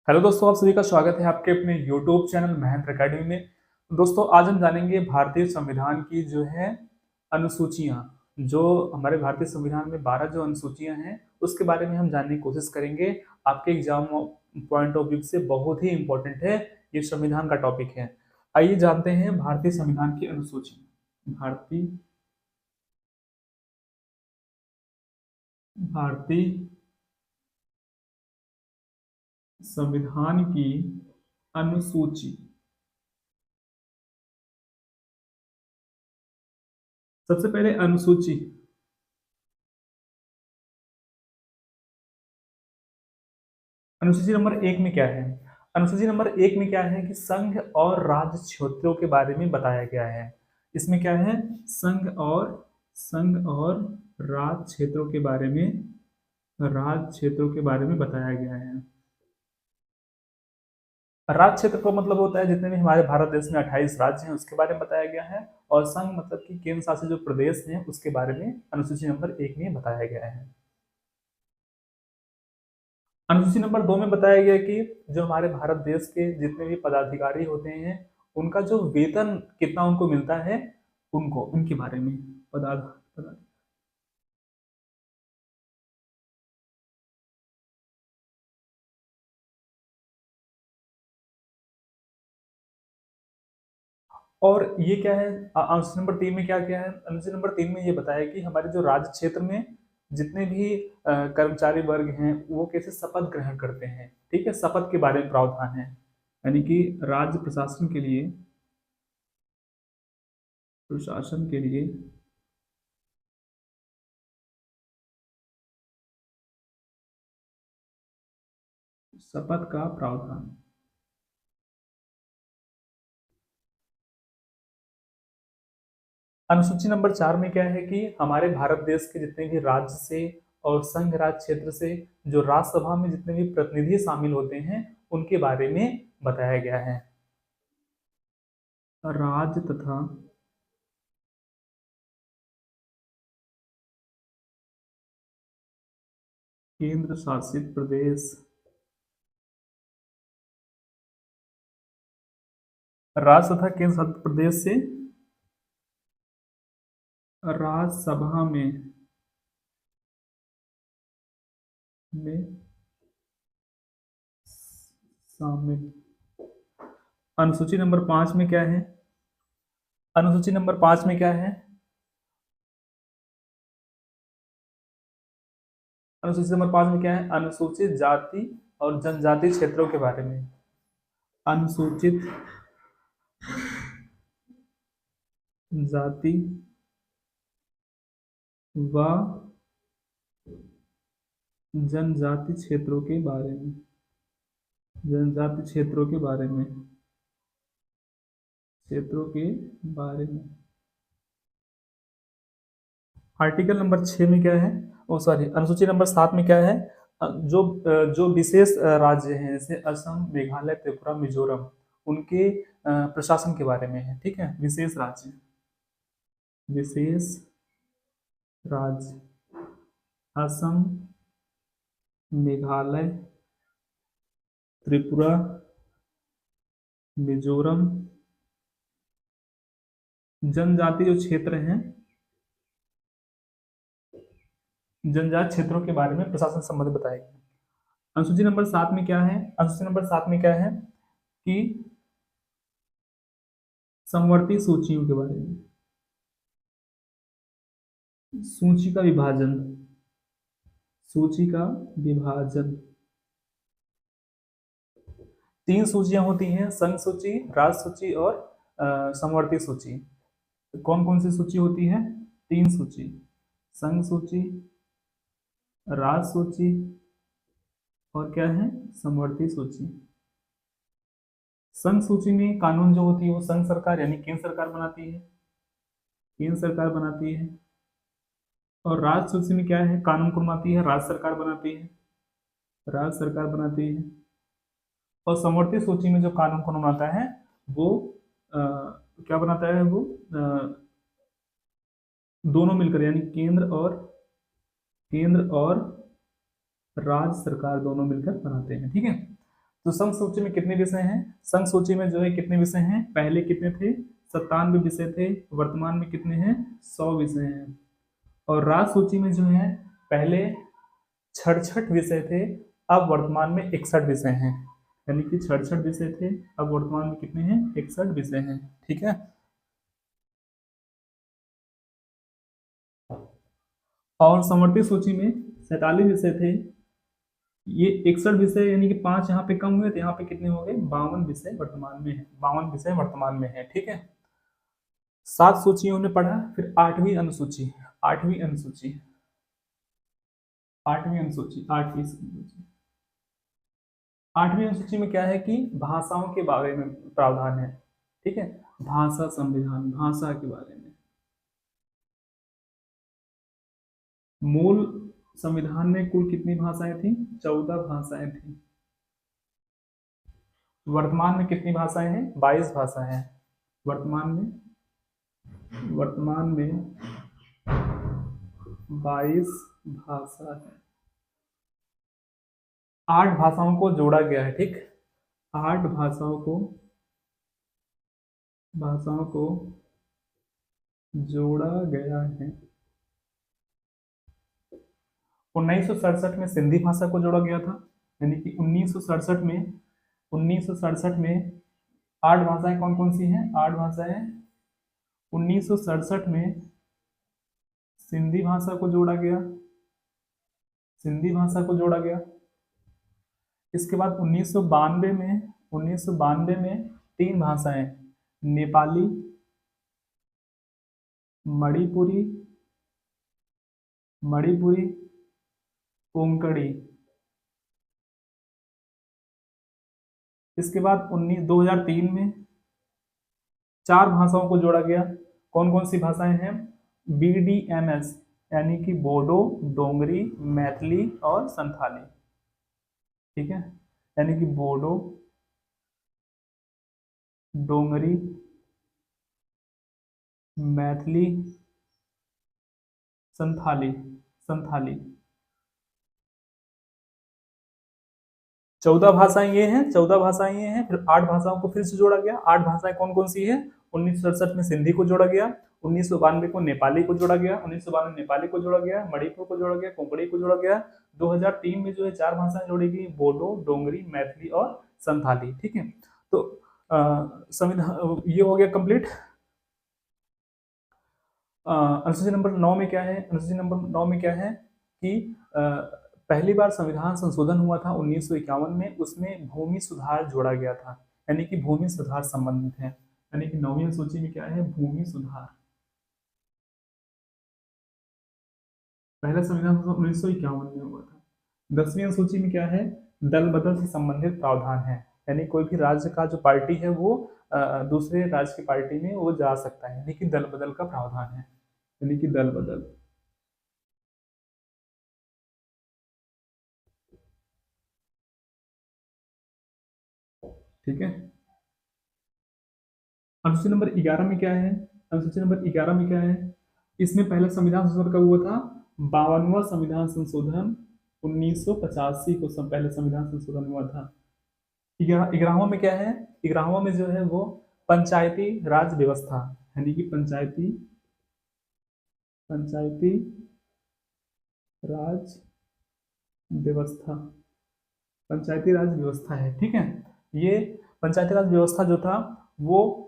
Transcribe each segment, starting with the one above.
Hello दोस्तों, आप सभी का स्वागत है आपके अपने यूट्यूब चैनल महेंद्र अकेडमी में। दोस्तों, आज हम जानेंगे भारतीय संविधान की जो है अनुसूचियां। जो हमारे भारतीय संविधान में 12 जो अनुसूचियां हैं उसके बारे में हम जानने की कोशिश करेंगे। आपके एग्जाम पॉइंट ऑफ व्यू से बहुत ही इंपॉर्टेंट है, ये संविधान का टॉपिक है। आइए जानते हैं भारतीय संविधान की अनुसूची। भारतीय भारतीय संविधान की अनुसूची। सबसे पहले अनुसूची अनुसूची नंबर एक में क्या है? अनुसूची नंबर एक में क्या है कि संघ और राज्य क्षेत्रों के बारे में बताया गया है। इसमें क्या है? संघ और राज्य क्षेत्रों के बारे में बताया गया है। राज्य क्षेत्र का मतलब होता है जितने भी हमारे भारत देश में 28 राज्य हैं उसके बारे में बताया गया है। और संघ मतलब कि केंद्र शासित जो प्रदेश हैं उसके बारे में अनुसूची नंबर एक में बताया गया है। अनुसूची नंबर दो में बताया गया कि जो हमारे भारत देश के जितने भी पदाधिकारी होते हैं उनका जो वेतन कितना उनको मिलता है, उनको उनके बारे में पदा और ये क्या है? अनुसूची नंबर तीन में क्या क्या है? अनुसूची नंबर तीन में ये बताया कि हमारे जो राज्य क्षेत्र में जितने भी कर्मचारी वर्ग हैं वो कैसे शपथ ग्रहण करते हैं। ठीक है, शपथ के बारे में प्रावधान है। यानी कि राज्य प्रशासन के लिए शपथ का प्रावधान। अनुसूची नंबर चार में क्या है कि हमारे भारत देश के जितने भी राज्य से और संघ राज्य क्षेत्र से जो राज्यसभा में जितने भी प्रतिनिधि शामिल होते हैं उनके बारे में बताया गया है। राज्य तथा केंद्र शासित प्रदेश, राज्य तथा केंद्र शासित प्रदेश से राज्यसभा में शामिल। अनुसूची नंबर पांच में क्या है? अनुसूची नंबर पांच में क्या है? अनुसूची नंबर पांच में क्या है? अनुसूचित जाति और जनजाति क्षेत्रों के बारे में। अनुसूचित जाति व जनजाति क्षेत्रों के बारे में। जनजाति क्षेत्रों के बारे में। आर्टिकल नंबर छह में क्या है? ओ सॉरी, अनुसूची नंबर सात में क्या है? जो विशेष राज्य हैं जैसे असम, मेघालय, त्रिपुरा, मिजोरम, उनके प्रशासन के बारे में है। ठीक है, विशेष राज्य असम, मेघालय, त्रिपुरा, मिजोरम, जनजाति जो क्षेत्र हैं, जनजाति क्षेत्रों के बारे में प्रशासन संबंध बताएगा। अनुसूची नंबर सात में क्या है? अनुसूची नंबर सात में क्या है कि समवर्ती सूचियों के बारे में। सूची का विभाजन, सूची का विभाजन। तीन सूचियां होती हैं, संघ सूची, राज सूची और समवर्ती सूची। कौन कौन सी सूची होती है? तीन सूची, संघ सूची, राज सूची और क्या है? समवर्ती सूची। संघ सूची में कानून जो होती है वो संघ सरकार यानी केंद्र सरकार बनाती है, और राज्य सूची में क्या है? कानून कौन बनाती है? राज्य सरकार बनाती है। और समवर्ती सूची में जो कानून कौन बनाता है वो आ, क्या बनाता है वो? दोनों मिलकर यानी केंद्र और राज्य सरकार दोनों मिलकर बनाते हैं। ठीक है, तो संघ सूची में कितने विषय हैं? संघ सूची में जो है कितने विषय हैं? पहले कितने थे? 97 विषय थे। वर्तमान में कितने हैं? 100 विषय हैं। और राज सूची में जो है पहले 66 विषय थे, अब वर्तमान में 61 विषय हैं। यानी कि 66 विषय थे, अब वर्तमान में कितने हैं? 61 विषय हैं। ठीक है। और समवर्ती सूची में 47 विषय थे, ये 61 विषय यानी कि 5 यहाँ पे कम हुए, तो यहाँ पे कितने हो गए? 52 विषय वर्तमान में है। 52 विषय वर्तमान में है। ठीक है। 7 सूचियों ने पढ़ा। फिर 8वीं अनुसूची। 8वीं अनुसूची। 8वीं अनुसूची। 8वीं अनुसूची। 8वीं अनुसूची में क्या है कि भाषाओं के बारे में प्रावधान है। ठीक है। भाषा संविधान, भाषा के बारे में। मूल संविधान में कुल कितनी भाषाएं थी? 14 भाषाएं थी। वर्तमान में कितनी भाषाएं हैं? 22 भाषाएं हैं वर्तमान में। वर्तमान में 22 भाषा है। 8 भाषाओं को जोड़ा गया है। ठीक। 8 भाषाओं को जोड़ा गया है। 1967 में सिंधी भाषा को जोड़ा गया था। यानी कि 1967 में 8 भाषाएं कौन कौन सी हैं? 8 भाषाएं। 1967 में सिंधी भाषा को जोड़ा गया। सिंधी भाषा को जोड़ा गया। इसके बाद 1992 में 3 भाषाएं, नेपाली, मणिपुरी, कोंकणी। इसके बाद 2003 में 4 भाषाओं को जोड़ा गया। कौन कौन सी भाषाएं हैं? BDMS यानी कि बोडो, डोंगरी, मैथिली और संथाली। ठीक है। यानी कि बोडो, डोंगरी, मैथिली, संथाली। 14 भाषाएं ये हैं। 14 भाषाएं ये हैं। फिर 8 भाषाओं को फिर से जोड़ा गया। 8 भाषाएं कौन कौन सी है? 1967 में सिंधी को जोड़ा गया। 1992 को नेपाली को जोड़ा गया। 1992 नेपाली को जोड़ा गया। मणिपुर को जोड़ा गया। कोंकणी को जोड़ा गया। 2003 में जो है 4 भाषाएं जोड़ी गई, बोडो, डोंगरी, मैथिली और संथाली। ठीक है। तो संविधान ये हो गया कंप्लीट। अनुसूची नंबर 9 में क्या है? अनुसूची नंबर 9 में क्या है कि पहली बार संविधान संशोधन हुआ था 1951 में। उसमें भूमि सुधार जोड़ा गया था। यानी कि भूमि सुधार संबंधित है। यानी कि 9वीं अनुसूची में क्या है? भूमि सुधार। पहला संविधान संशोधन 1951 में हुआ था। 10वीं अनुसूची में क्या है? दल बदल से संबंधित प्रावधान है। यानी कोई भी राज्य का जो पार्टी है वो दूसरे राज्य की पार्टी में वो जा सकता है। यानी कि दल बदल का प्रावधान है। यानी कि दल बदल। ठीक है। अनुसूची नंबर 11 में क्या है? अनुसूची नंबर 11 में क्या है? इसमें पहला संविधान संशोधन कब हुआ था? 52वां संविधान संशोधन 1985 को पहले संविधान संशोधन हुआ था। 11वां में क्या है? 11वां में जो है वो पंचायती राज व्यवस्था। यानी कि पंचायती राज व्यवस्था। पंचायती राज व्यवस्था है। ठीक है। ये पंचायती राज व्यवस्था जो था वो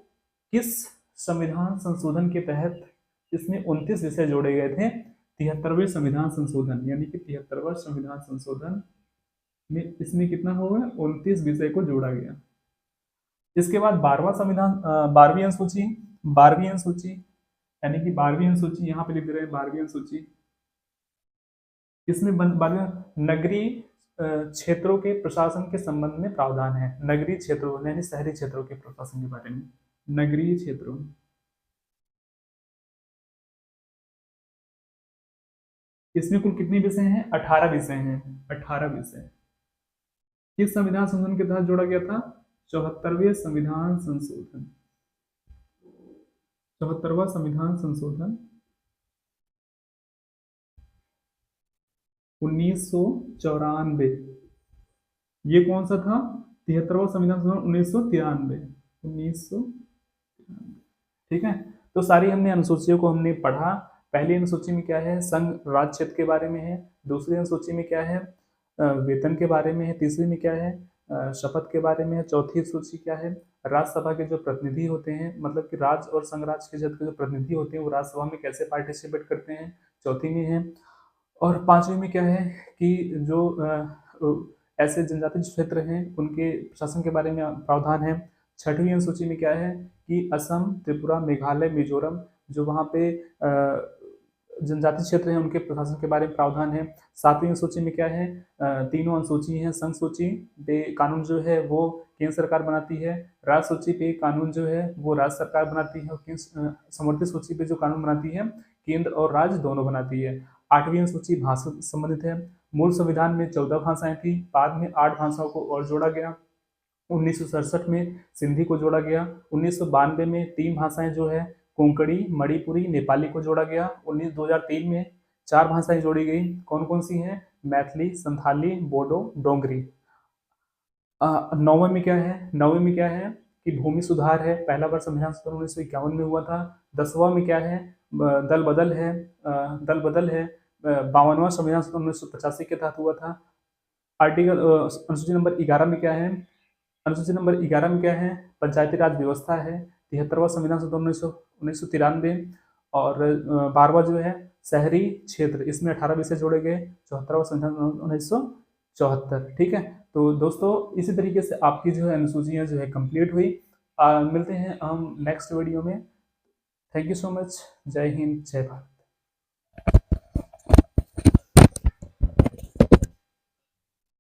किस संविधान संशोधन के तहत? इसमें 29 विषय जोड़े गए थे। 73वें संविधान संशोधन यानी कि 73वां संविधान संशोधन में इसमें कितना होगा? 29 विषय को जोड़ा गया। इसके बाद 12वां संविधान 12वीं अनुसूची। 12वीं अनुसूची यानी कि 12वीं अनुसूची यहाँ पे लिख दे रहे हैं। 12वीं अनुसूची इसमें नगरीय क्षेत्रों के प्रशासन के संबंध में प्रावधान है। नगरीय क्षेत्रों यानी शहरी क्षेत्रों के प्रशासन के बारे में। नगरीय क्षेत्रों। इसमें कुल कितने विषय हैं? 18 विषय हैं। 18 विषय किस संविधान संशोधन के तहत जोड़ा गया था? 74वें संविधान संशोधन। 74वां संविधान संशोधन 1994। ये कौन सा था? 73वां संविधान संशोधन 1993। ठीक है, तो सारी हमने अनुसूचियों को हमने पढ़ा। पहली अनुसूची में क्या है, संघ राज्य क्षेत्र के बारे में है। दूसरी अनुसूची में क्या है, वेतन के बारे में है। तीसरी में क्या है, शपथ के बारे में है। चौथी सूची क्या है, राज्यसभा के जो प्रतिनिधि होते हैं, मतलब कि राज्य और संघ राज्य के क्षेत्र के जो प्रतिनिधि होते हैं वो राज्यसभा में कैसे पार्टिसिपेट करते हैं, चौथी में है। और पांचवी में क्या है कि जो ऐसे जनजातीय क्षेत्र हैं उनके प्रशासन के बारे में प्रावधान है। छठवीं अनुसूची में क्या है कि असम, त्रिपुरा, मेघालय, मिजोरम जो वहाँ पे जनजातीय क्षेत्र हैं उनके प्रशासन के बारे में प्रावधान है। सातवीं अनुसूची में क्या है, तीनों अनुसूची हैं। संघ सूची पे कानून जो है वो केंद्र सरकार बनाती है। राज्य सूची पे कानून जो है वो राज्य सरकार बनाती है। और समवर्ती सूची पे जो कानून बनाती है केंद्र और राज्य दोनों बनाती है। आठवीं अनुसूची भाषा से संबंधित है। मूल संविधान में 14 भाषाएं थी, बाद में 8 भाषाओं को और जोड़ा गया। 1967 में सिंधी को जोड़ा गया। 1992 में 3 भाषाएं जो है कोंकणी, मणिपुरी, नेपाली को जोड़ा गया। 2003 में 4 भाषाएं जोड़ी गई। कौन कौन सी हैं, मैथिली, संथाली, बोडो, डोंगरी। नौवें में क्या है, नौवें में क्या है कि भूमि सुधार है, पहला बार संविधान संशोधन 1951 में हुआ था। 10वां में क्या है, दल बदल है, दल बदल है। 52वां संविधान संशोधन 1985 के तहत हुआ था। आर्टिकल अनुसूची नंबर 11 में क्या है, अनुसूची नंबर 11 में क्या है, पंचायती राज व्यवस्था है। 73वां संविधान संशोधन 1993। और 12वां जो है शहरी क्षेत्र, इसमें 18 विषय जोड़े गए। 74वां संविधान 1974। ठीक है, तो दोस्तों इसी तरीके से आपकी जो है अनुसूचियां जो है कंप्लीट हुई। मिलते हैं हम नेक्स्ट वीडियो में। Thank you so much. जय हिंद, जय भारत।